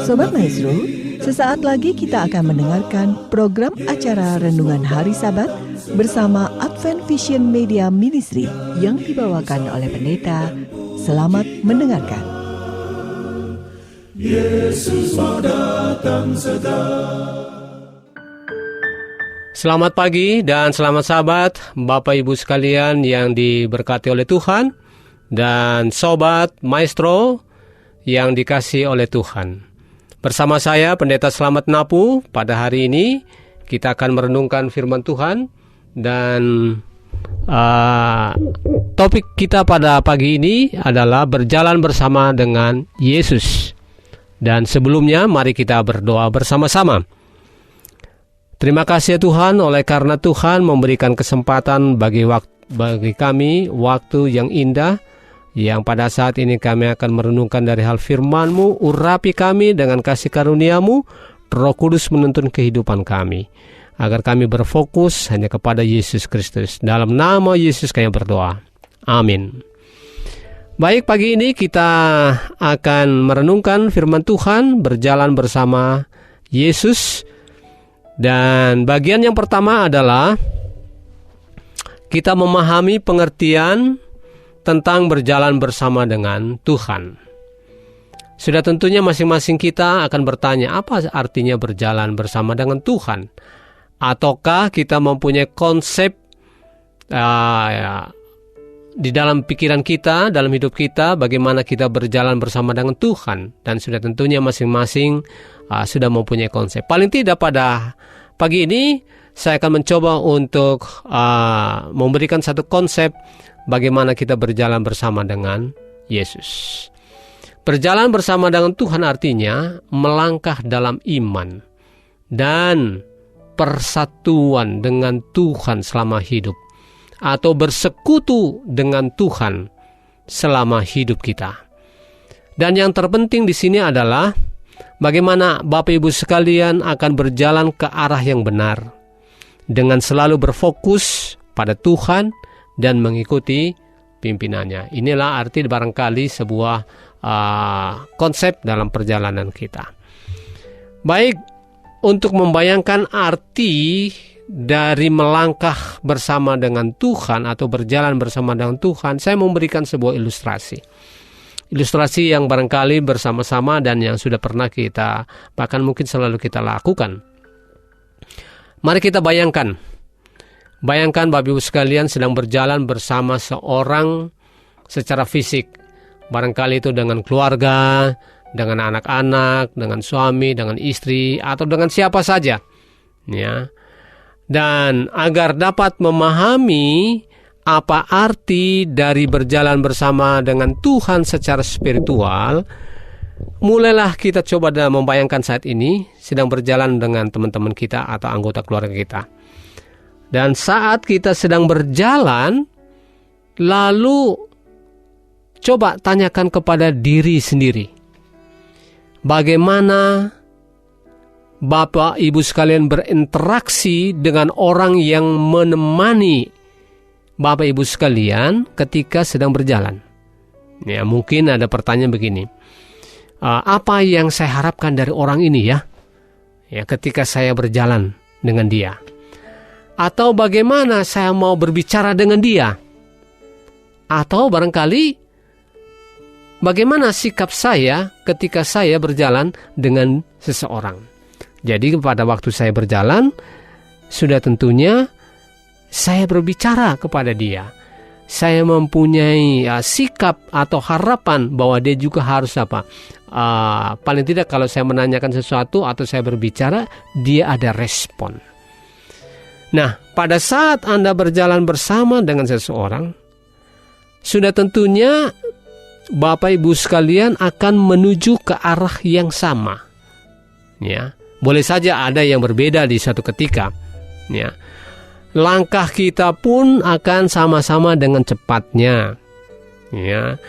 Sobat Maestro, sesaat lagi kita akan mendengarkan program acara Renungan Hari Sabat bersama Advent Vision Media Ministry yang dibawakan oleh pendeta. Selamat mendengarkan. Yesus mau datang segera. Selamat pagi dan selamat sahabat, Bapak Ibu sekalian yang diberkati oleh Tuhan, dan Sobat Maestro yang dikasihi oleh Tuhan. Bersama saya, Pendeta Slamet Napu, pada hari ini kita akan merenungkan firman Tuhan, dan topik kita pada pagi ini adalah berjalan bersama dengan Yesus. Dan sebelumnya, mari kita berdoa bersama-sama. Terima kasih Tuhan, oleh karena Tuhan memberikan kesempatan bagi kami waktu yang indah, yang pada saat ini kami akan merenungkan dari hal firman-Mu. Urapi kami dengan kasih karunia-Mu, Roh Kudus menuntun kehidupan kami, agar kami berfokus hanya kepada Yesus Kristus. Dalam nama Yesus kami berdoa. Amin. Baik, pagi ini kita akan merenungkan firman Tuhan, berjalan bersama Yesus. Dan bagian yang pertama adalah kita memahami pengertian tentang berjalan bersama dengan Tuhan. Sudah tentunya masing-masing kita akan bertanya, apa artinya berjalan bersama dengan Tuhan? Ataukah kita mempunyai konsep di dalam pikiran kita, dalam hidup kita, bagaimana kita berjalan bersama dengan Tuhan? Dan sudah tentunya masing-masing sudah mempunyai konsep. Paling tidak pada pagi ini saya akan mencoba untuk memberikan satu konsep bagaimana kita berjalan bersama dengan Yesus. Berjalan bersama dengan Tuhan artinya melangkah dalam iman dan persatuan dengan Tuhan selama hidup, atau bersekutu dengan Tuhan selama hidup kita. Dan yang terpenting di sini adalah bagaimana Bapak Ibu sekalian akan berjalan ke arah yang benar dengan selalu berfokus pada Tuhan dan mengikuti pimpinannya. Inilah arti barangkali sebuah konsep dalam perjalanan kita. Baik, untuk membayangkan arti dari melangkah bersama dengan Tuhan atau berjalan bersama dengan Tuhan, saya memberikan sebuah ilustrasi. Ilustrasi yang barangkali bersama-sama dan yang sudah pernah kita, bahkan mungkin selalu kita lakukan. Mari kita bayangkan Bapak Ibu sekalian sedang berjalan bersama seorang secara fisik. Barangkali itu dengan keluarga, dengan anak-anak, dengan suami, dengan istri, atau dengan siapa saja. Ya. Dan agar dapat memahami apa arti dari berjalan bersama dengan Tuhan secara spiritual, mulailah kita coba membayangkan saat ini sedang berjalan dengan teman-teman kita atau anggota keluarga kita. Dan saat kita sedang berjalan, lalu coba tanyakan kepada diri sendiri, bagaimana Bapak Ibu sekalian berinteraksi dengan orang yang menemani Bapak Ibu sekalian ketika sedang berjalan. Ya, mungkin ada pertanyaan begini, apa yang saya harapkan dari orang ini ya ketika saya berjalan dengan dia? Atau bagaimana saya mau berbicara dengan dia? Atau barangkali bagaimana sikap saya ketika saya berjalan dengan seseorang? Jadi pada waktu saya berjalan, sudah tentunya saya berbicara kepada dia. Saya mempunyai sikap atau harapan bahwa dia juga harus paling tidak kalau saya menanyakan sesuatu atau saya berbicara, dia ada respon. Nah, pada saat Anda berjalan bersama dengan seseorang, sudah tentunya Bapak Ibu sekalian akan menuju ke arah yang sama. Ya, boleh saja ada yang berbeda di suatu ketika. Ya, langkah kita pun akan sama-sama dengan cepatnya. Ya,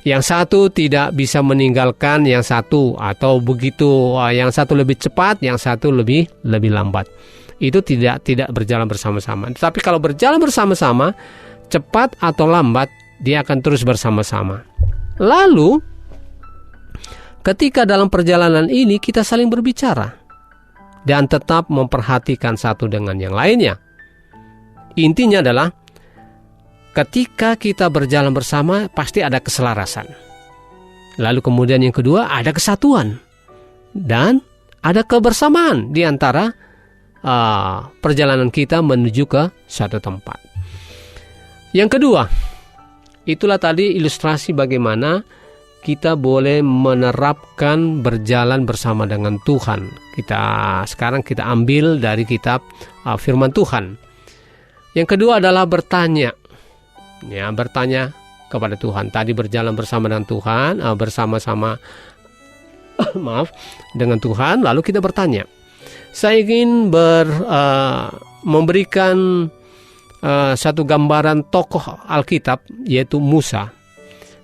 yang satu tidak bisa meninggalkan yang satu, atau begitu yang satu lebih cepat, yang satu lebih lambat. Itu tidak berjalan bersama-sama. Tapi kalau berjalan bersama-sama, cepat atau lambat, dia akan terus bersama-sama. Lalu ketika dalam perjalanan ini kita saling berbicara dan tetap memperhatikan satu dengan yang lainnya. Intinya adalah ketika kita berjalan bersama pasti ada keselarasan. Lalu kemudian yang kedua ada kesatuan dan ada kebersamaan di antara perjalanan kita menuju ke suatu tempat. Yang kedua, itulah tadi ilustrasi bagaimana kita boleh menerapkan berjalan bersama dengan Tuhan. Sekarang kita ambil dari kitab firman Tuhan. Yang kedua adalah bertanya. Ya, bertanya kepada Tuhan. Tadi berjalan bersama dengan Tuhan, bersama-sama dengan Tuhan, lalu kita bertanya. Saya ingin memberikan satu gambaran tokoh Alkitab, yaitu Musa,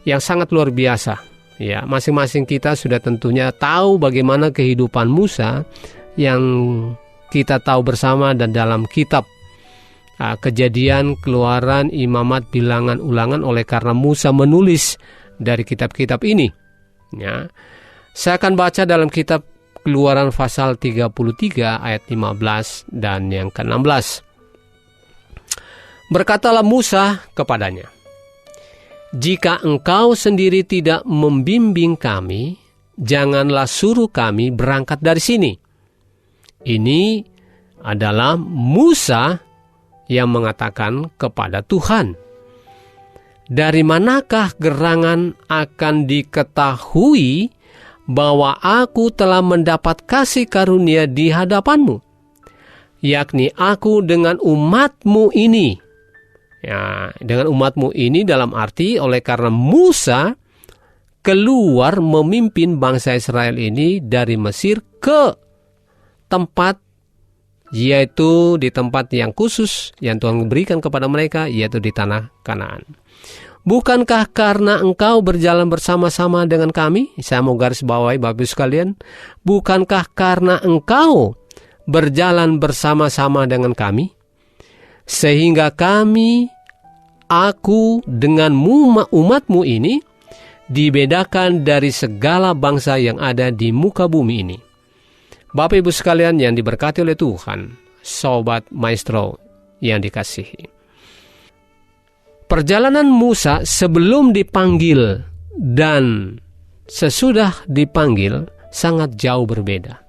yang sangat luar biasa. Ya, masing-masing kita sudah tentunya tahu bagaimana kehidupan Musa yang kita tahu bersama dan dalam kitab Kejadian, Keluaran, Imamat, Bilangan, Ulangan, oleh karena Musa menulis dari kitab-kitab ini. Ya, saya akan baca dalam kitab Keluaran pasal 33 ayat 15 dan yang ke-16. Berkatalah Musa kepadanya, "Jika engkau sendiri tidak membimbing kami, janganlah suruh kami berangkat dari sini." Ini adalah Musa yang mengatakan kepada Tuhan, "Dari manakah gerangan akan diketahui bahwa aku telah mendapat kasih karunia di hadapanmu, yakni aku dengan umatmu ini." Ya, dengan umatmu ini dalam arti oleh karena Musa keluar memimpin bangsa Israel ini dari Mesir ke tempat, yaitu di tempat yang khusus yang Tuhan berikan kepada mereka, yaitu di tanah Kanaan. "Bukankah karena engkau berjalan bersama-sama dengan kami?" Saya mau garis bawahi Bapak Ibu sekalian. Bukankah karena engkau berjalan bersama-sama dengan kami, sehingga aku dengan umatmu ini dibedakan dari segala bangsa yang ada di muka bumi ini. Bapak Ibu sekalian yang diberkati oleh Tuhan, Sobat Maestro yang dikasihi, perjalanan Musa sebelum dipanggil dan sesudah dipanggil sangat jauh berbeda.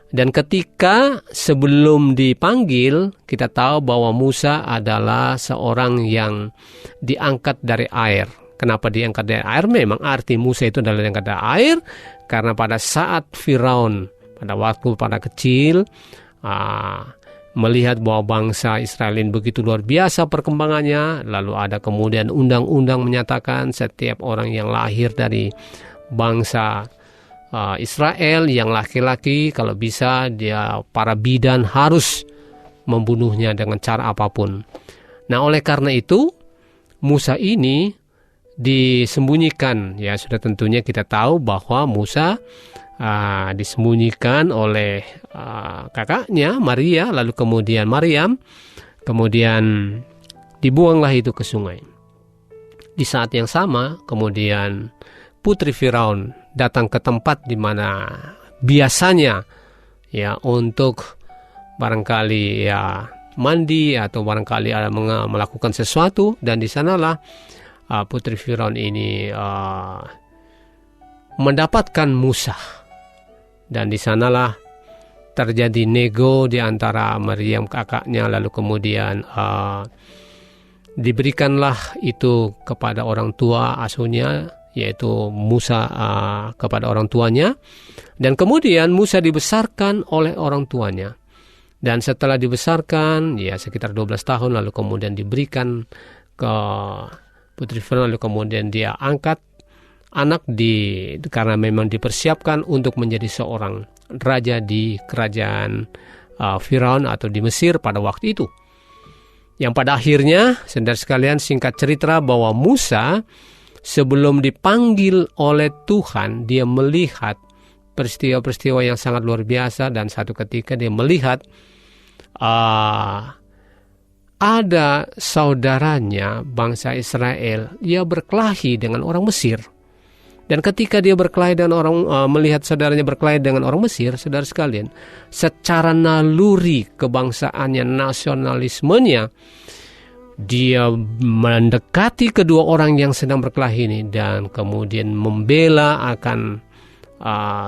Dan ketika sebelum dipanggil, kita tahu bahwa Musa adalah seorang yang diangkat dari air. Kenapa diangkat dari air? Memang arti Musa itu adalah diangkat dari air, karena pada saat Firaun pada waktu pada kecil melihat bahwa bangsa Israel ini begitu luar biasa perkembangannya, lalu ada kemudian undang-undang menyatakan setiap orang yang lahir dari bangsa Israel yang laki-laki, kalau bisa dia para bidan harus membunuhnya dengan cara apapun. Nah, oleh karena itu Musa ini disembunyikan. Ya, sudah tentunya kita tahu bahwa Musa disembunyikan oleh kakaknya Maria, lalu kemudian Maryam, kemudian dibuanglah itu ke sungai. Di saat yang sama kemudian putri Firaun datang ke tempat di mana biasanya ya untuk barangkali ya mandi atau barangkali melakukan sesuatu, dan di sanalah putri Firaun ini mendapatkan Musa. Dan di sanalah terjadi nego di antara Maryam kakaknya, lalu kemudian diberikanlah itu kepada orang tua asuhnya, yaitu Musa kepada orang tuanya. Dan kemudian Musa dibesarkan oleh orang tuanya. Dan setelah dibesarkan, ya sekitar 12 tahun, lalu kemudian diberikan ke putri Firaun, lalu kemudian dia angkat anak karena memang dipersiapkan untuk menjadi seorang raja di kerajaan Firaun atau di Mesir pada waktu itu. Yang pada akhirnya, saudara sekalian, singkat cerita bahwa Musa sebelum dipanggil oleh Tuhan, dia melihat peristiwa-peristiwa yang sangat luar biasa, dan satu ketika dia melihat ada saudaranya bangsa Israel, ia berkelahi dengan orang Mesir. Dan ketika dia berkelahi dengan melihat saudaranya berkelahi dengan orang Mesir, saudara sekalian, secara naluri kebangsaannya, nasionalismenya, dia mendekati kedua orang yang sedang berkelahi ini dan kemudian membela akan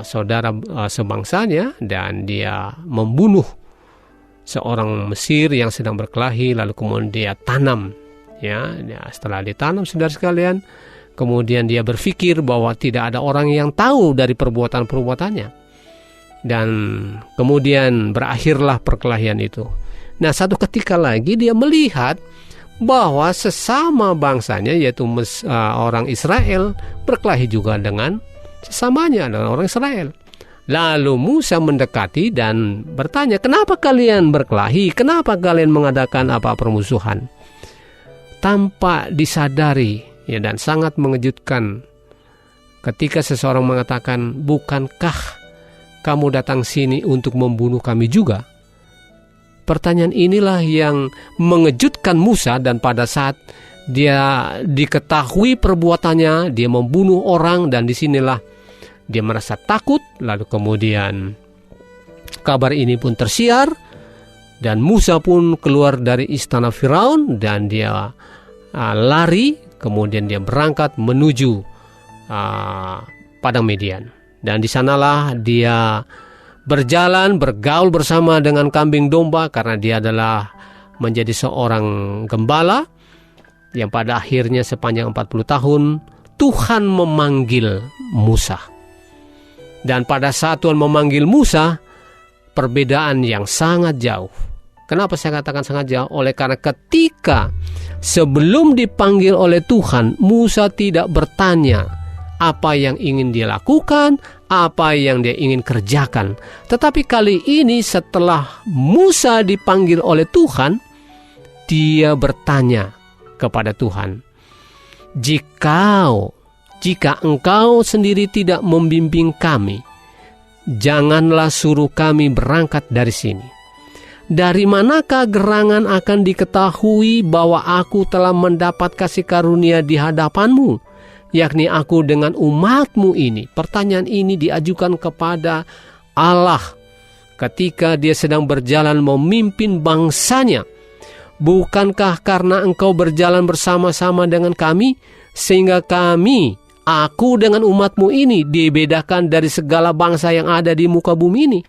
saudara sebangsanya, dan dia membunuh seorang Mesir yang sedang berkelahi, lalu kemudian dia tanam. Ya, setelah ditanam, saudara sekalian, kemudian dia berpikir bahwa tidak ada orang yang tahu dari perbuatan-perbuatannya. Dan kemudian berakhirlah perkelahian itu. Nah, satu ketika lagi dia melihat bahwa sesama bangsanya, yaitu orang Israel, berkelahi juga dengan sesamanya, dengan orang Israel. Lalu Musa mendekati dan bertanya, kenapa kalian berkelahi? Kenapa kalian mengadakan permusuhan? Tanpa disadari, ya, dan sangat mengejutkan ketika seseorang mengatakan, bukankah kamu datang sini untuk membunuh kami juga? Pertanyaan inilah yang mengejutkan Musa, dan pada saat dia diketahui perbuatannya, dia membunuh orang, dan disinilah dia merasa takut. Lalu kemudian kabar ini pun tersiar, dan Musa pun keluar dari istana Firaun, dan dia lari. Kemudian dia berangkat menuju padang Midian, dan di sanalah dia berjalan bergaul bersama dengan kambing domba, karena dia adalah menjadi seorang gembala yang pada akhirnya sepanjang 40 tahun Tuhan memanggil Musa. Dan pada saat Tuhan memanggil Musa, perbedaan yang sangat jauh. Kenapa saya katakan sangat jauh? Oleh karena ketika sebelum dipanggil oleh Tuhan, Musa tidak bertanya apa yang ingin dia lakukan, apa yang dia ingin kerjakan. Tetapi kali ini setelah Musa dipanggil oleh Tuhan, dia bertanya kepada Tuhan, jika engkau sendiri tidak membimbing kami, janganlah suruh kami berangkat dari sini. Dari manakah gerangan akan diketahui bahwa aku telah mendapat kasih karunia di hadapanmu, yakni aku dengan umatmu ini? Pertanyaan ini diajukan kepada Allah ketika dia sedang berjalan memimpin bangsanya. Bukankah karena engkau berjalan bersama-sama dengan kami, sehingga aku dengan umatmu ini dibedakan dari segala bangsa yang ada di muka bumi ini?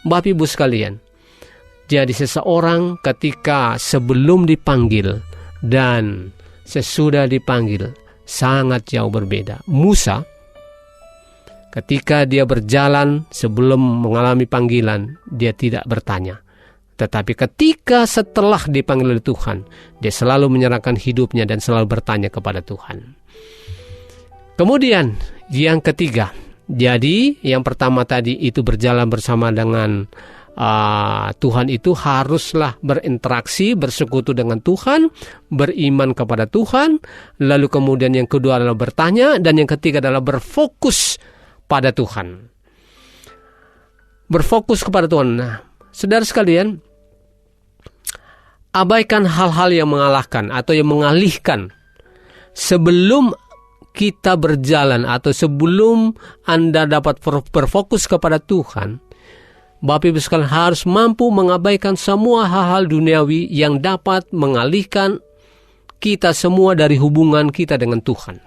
Bapak Ibu sekalian, jadi seseorang ketika sebelum dipanggil dan sesudah dipanggil sangat jauh berbeda. Musa ketika dia berjalan sebelum mengalami panggilan, dia tidak bertanya. Tetapi ketika setelah dipanggil oleh Tuhan, dia selalu menyerahkan hidupnya dan selalu bertanya kepada Tuhan. Kemudian yang ketiga, jadi yang pertama tadi itu berjalan bersama dengan Tuhan, itu haruslah berinteraksi, bersekutu dengan Tuhan, beriman kepada Tuhan. Lalu kemudian yang kedua adalah bertanya, dan yang ketiga adalah berfokus pada Tuhan. Berfokus kepada Tuhan. Nah, saudara sekalian, abaikan hal-hal yang mengalahkan atau yang mengalihkan. Sebelum kita berjalan atau sebelum Anda dapat berfokus kepada Tuhan, Bapak Ibu sekalian harus mampu mengabaikan semua hal-hal duniawi yang dapat mengalihkan kita semua dari hubungan kita dengan Tuhan.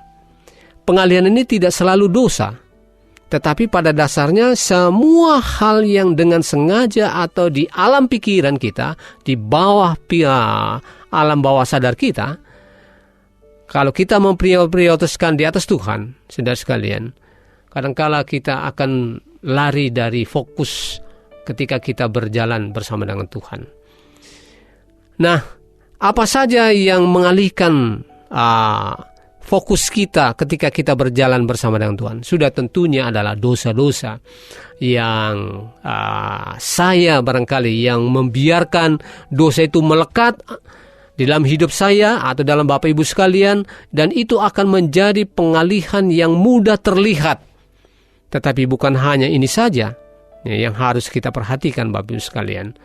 Pengalihan ini tidak selalu dosa, tetapi pada dasarnya semua hal yang dengan sengaja atau di alam pikiran kita, di bawah alam bawah sadar kita, kalau kita memprioritaskan di atas Tuhan, saudara sekalian, kadangkala kita akan lari dari fokus ketika kita berjalan bersama dengan Tuhan. Nah, apa saja yang mengalihkan fokus kita ketika kita berjalan bersama dengan Tuhan? Sudah tentunya adalah dosa-dosa yang saya barangkali yang membiarkan dosa itu melekat di dalam hidup saya atau dalam Bapak Ibu sekalian, dan itu akan menjadi pengalihan yang mudah terlihat. Tetapi bukan hanya ini saja yang harus kita perhatikan Bapak Ibu sekalian,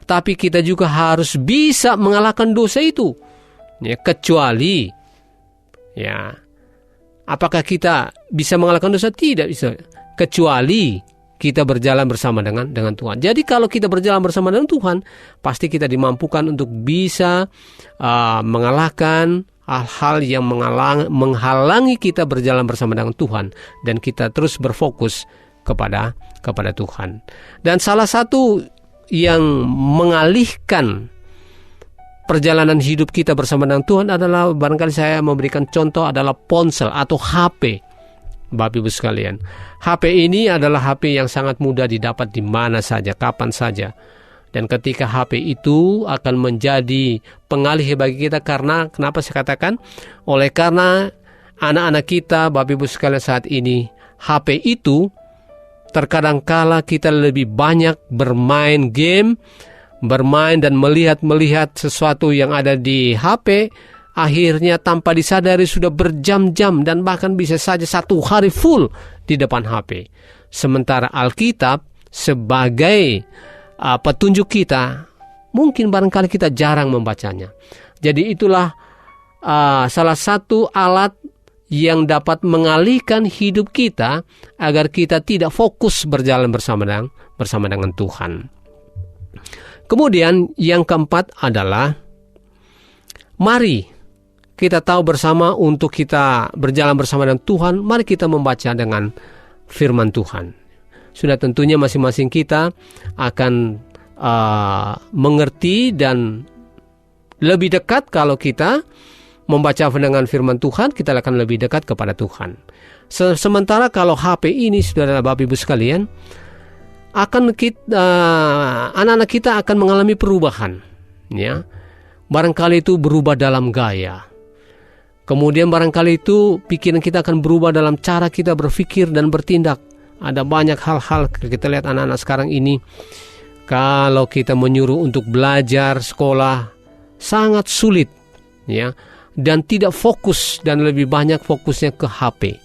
tapi kita juga harus bisa mengalahkan dosa itu. Kecuali Apakah kita bisa mengalahkan dosa? Tidak bisa, kecuali kita berjalan bersama dengan Tuhan. Jadi kalau kita berjalan bersama dengan Tuhan, pasti kita dimampukan untuk bisa mengalahkan hal-hal yang menghalangi kita berjalan bersama dengan Tuhan, dan kita terus berfokus kepada Tuhan. Dan salah satu yang mengalihkan perjalanan hidup kita bersama dengan Tuhan adalah, barangkali saya memberikan contoh, adalah ponsel atau HP. Bapak Ibu sekalian, HP ini adalah HP yang sangat mudah didapat di mana saja, kapan saja. Dan ketika HP itu akan menjadi pengalih bagi kita, kenapa saya katakan? Karena anak-anak kita, Bapak Ibu sekalian, saat ini HP itu terkadang kala kita lebih banyak bermain game, bermain dan melihat sesuatu yang ada di HP, akhirnya tanpa disadari sudah berjam-jam dan bahkan bisa saja 1 hari full di depan HP. Sementara Alkitab sebagai petunjuk kita, mungkin barangkali kita jarang membacanya. Jadi itulah salah satu alat yang dapat mengalihkan hidup kita agar kita tidak fokus berjalan bersama dengan Tuhan. Kemudian yang keempat adalah, mari kita tahu bersama untuk kita berjalan bersama dengan Tuhan, mari kita membaca dengan firman Tuhan. Sudah tentunya masing-masing kita akan mengerti dan lebih dekat kalau kita membaca dengan firman Tuhan, kita akan lebih dekat kepada Tuhan. Sementara kalau HP ini, saudara Bapak Ibu sekalian, anak-anak kita akan mengalami perubahan, ya. Barangkali itu berubah dalam gaya. Kemudian barangkali itu pikiran kita akan berubah dalam cara kita berpikir dan bertindak. Ada banyak hal-hal, kita lihat anak-anak sekarang ini, kalau kita menyuruh untuk belajar sekolah sangat sulit, ya, dan tidak fokus, dan lebih banyak fokusnya ke HP.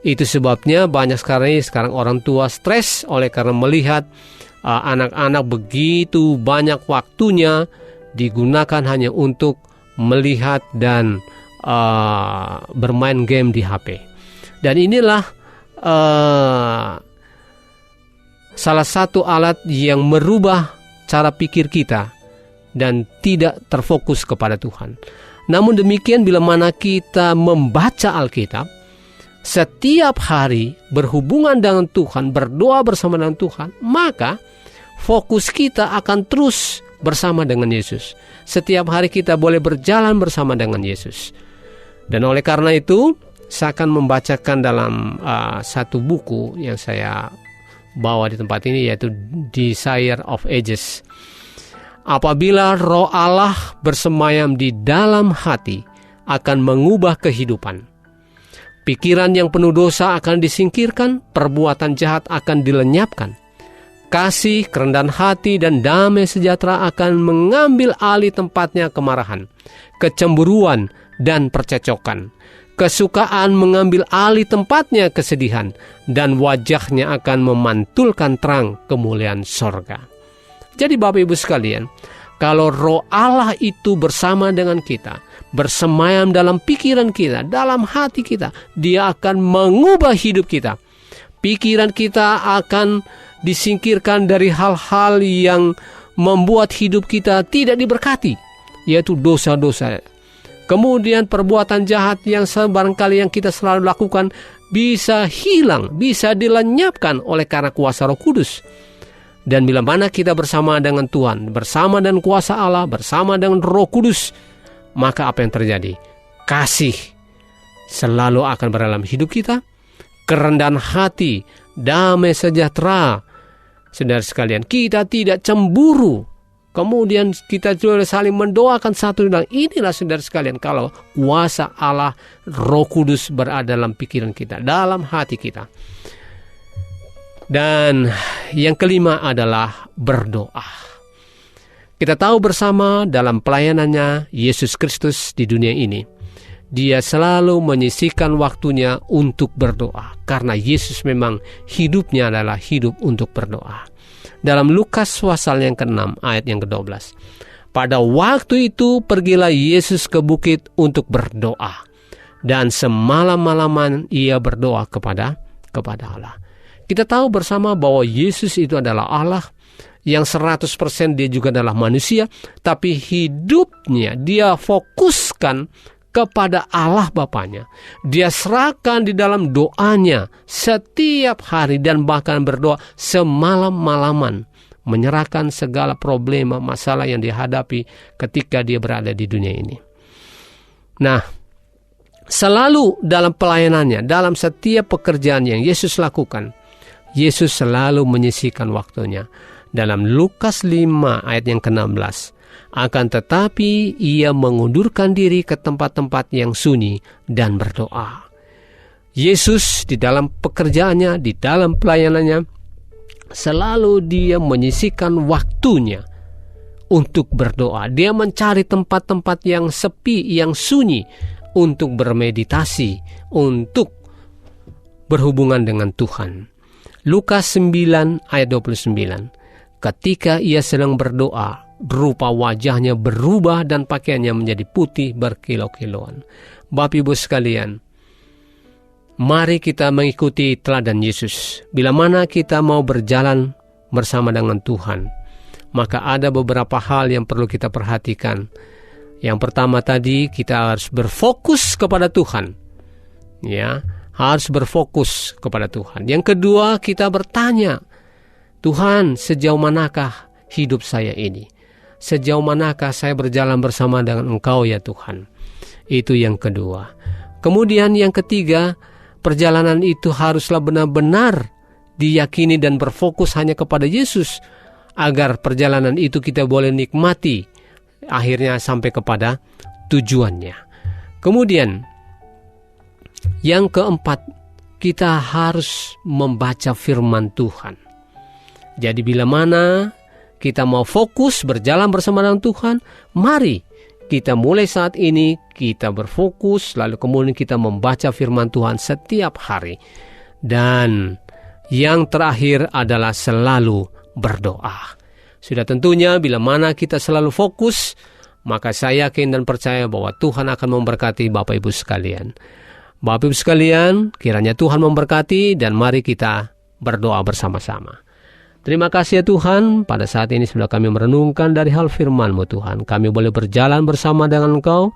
Itu sebabnya banyak sekarang orang tua stres karena melihat anak-anak begitu banyak waktunya digunakan hanya untuk melihat dan bermain game di HP. Dan inilah salah satu alat yang merubah cara pikir kita dan tidak terfokus kepada Tuhan. Namun demikian, bila mana kita membaca Alkitab setiap hari, berhubungan dengan Tuhan, berdoa bersama dengan Tuhan, maka fokus kita akan terus bersama dengan Yesus. Setiap hari kita boleh berjalan bersama dengan Yesus. Dan oleh karena itu, saya akan membacakan dalam satu buku yang saya bawa di tempat ini, yaitu Desire of Ages. Apabila Roh Allah bersemayam di dalam hati, akan mengubah kehidupan. Pikiran yang penuh dosa akan disingkirkan, perbuatan jahat akan dilenyapkan. Kasih, kerendahan hati, dan damai sejahtera akan mengambil alih tempatnya kemarahan, kecemburuan, dan percecokan. Kesukaan mengambil alih tempatnya kesedihan, dan wajahnya akan memantulkan terang kemuliaan sorga. Jadi Bapak Ibu sekalian, kalau Roh Allah itu bersama dengan kita, bersemayam dalam pikiran kita, dalam hati kita, Dia akan mengubah hidup kita. Pikiran kita akan disingkirkan dari hal-hal yang membuat hidup kita tidak diberkati, yaitu dosa-dosa. Kemudian perbuatan jahat yang barangkali yang kita selalu lakukan bisa hilang, bisa dilenyapkan oleh karena kuasa Roh Kudus. Dan bila mana kita bersama dengan Tuhan, bersama dengan kuasa Allah, bersama dengan Roh Kudus, maka apa yang terjadi? Kasih selalu akan berada dalam hidup kita, kerendahan hati, damai sejahtera. Saudara sekalian, kita tidak cemburu. Kemudian kita juga saling mendoakan satu dan inilah saudara sekalian, kalau kuasa Allah, Roh Kudus berada dalam pikiran kita, dalam hati kita. Dan yang kelima adalah berdoa. Kita tahu bersama dalam pelayanannya Yesus Kristus di dunia ini, Dia selalu menyisihkan waktunya untuk berdoa, karena Yesus memang hidupnya adalah hidup untuk berdoa. Dalam Lukas pasal yang ke-6 ayat yang ke-12. Pada waktu itu pergilah Yesus ke bukit untuk berdoa. dan semalam-malaman ia berdoa kepada Allah. Kita tahu bersama bahwa Yesus itu adalah Allah yang 100% dia juga adalah manusia, tapi hidupnya dia fokuskan kepada Allah Bapanya. Dia serahkan di dalam doanya setiap hari dan bahkan berdoa semalam-malaman, menyerahkan segala problema, masalah yang dihadapi ketika dia berada di dunia ini. Nah, selalu dalam pelayanannya, dalam setiap pekerjaan yang Yesus lakukan, Yesus selalu menyisihkan waktunya. Dalam Lukas 5 ayat yang ke-16, akan tetapi ia mengundurkan diri ke tempat-tempat yang sunyi dan berdoa. Yesus di dalam pekerjaannya, di dalam pelayanannya, selalu dia menyisihkan waktunya untuk berdoa. Dia mencari tempat-tempat yang sepi, yang sunyi, untuk bermeditasi, untuk berhubungan dengan Tuhan. Lukas 9 ayat 29. Ketika ia sedang berdoa, rupa wajahnya berubah dan pakaiannya menjadi putih berkilau-kilauan. Bapak Ibu sekalian, mari kita mengikuti teladan Yesus. Bila mana kita mau berjalan bersama dengan Tuhan, maka ada beberapa hal yang perlu kita perhatikan. Yang pertama tadi, kita harus berfokus kepada Tuhan. Ya, harus berfokus kepada Tuhan. Yang kedua, kita bertanya, Tuhan, sejauh manakah hidup saya ini? Sejauh manakah saya berjalan bersama dengan Engkau ya Tuhan? Itu yang kedua. Kemudian yang ketiga, perjalanan itu haruslah benar-benar diyakini dan berfokus hanya kepada Yesus, agar perjalanan itu kita boleh nikmati akhirnya sampai kepada tujuannya. Kemudian yang keempat, kita harus membaca firman Tuhan. Jadi bila mana kita mau fokus berjalan bersama dengan Tuhan, mari kita mulai saat ini kita berfokus, lalu kemudian kita membaca firman Tuhan setiap hari. Dan yang terakhir adalah selalu berdoa. Sudah tentunya bila mana kita selalu fokus, maka saya yakin dan percaya bahwa Tuhan akan memberkati Bapak Ibu sekalian. Bapak Ibu sekalian, kiranya Tuhan memberkati dan mari kita berdoa bersama-sama. Terima kasih ya Tuhan, pada saat ini sudah kami merenungkan dari hal firman-Mu Tuhan. Kami boleh berjalan bersama dengan Engkau,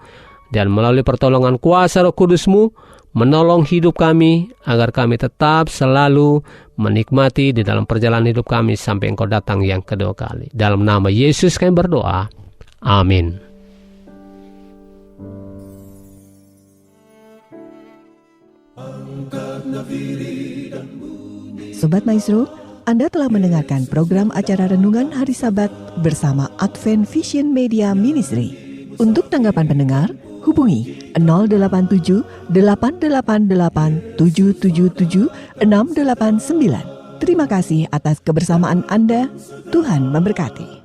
dan melalui pertolongan kuasa Roh Kudus-Mu, menolong hidup kami, agar kami tetap selalu menikmati di dalam perjalanan hidup kami sampai Engkau datang yang kedua kali. Dalam nama Yesus kami berdoa. Amin. Sobat Maestro, Anda telah mendengarkan program acara Renungan Hari Sabat bersama Advent Vision Media Ministry. Untuk tanggapan pendengar, hubungi 087 888 777 689. Terima kasih atas kebersamaan Anda. Tuhan memberkati.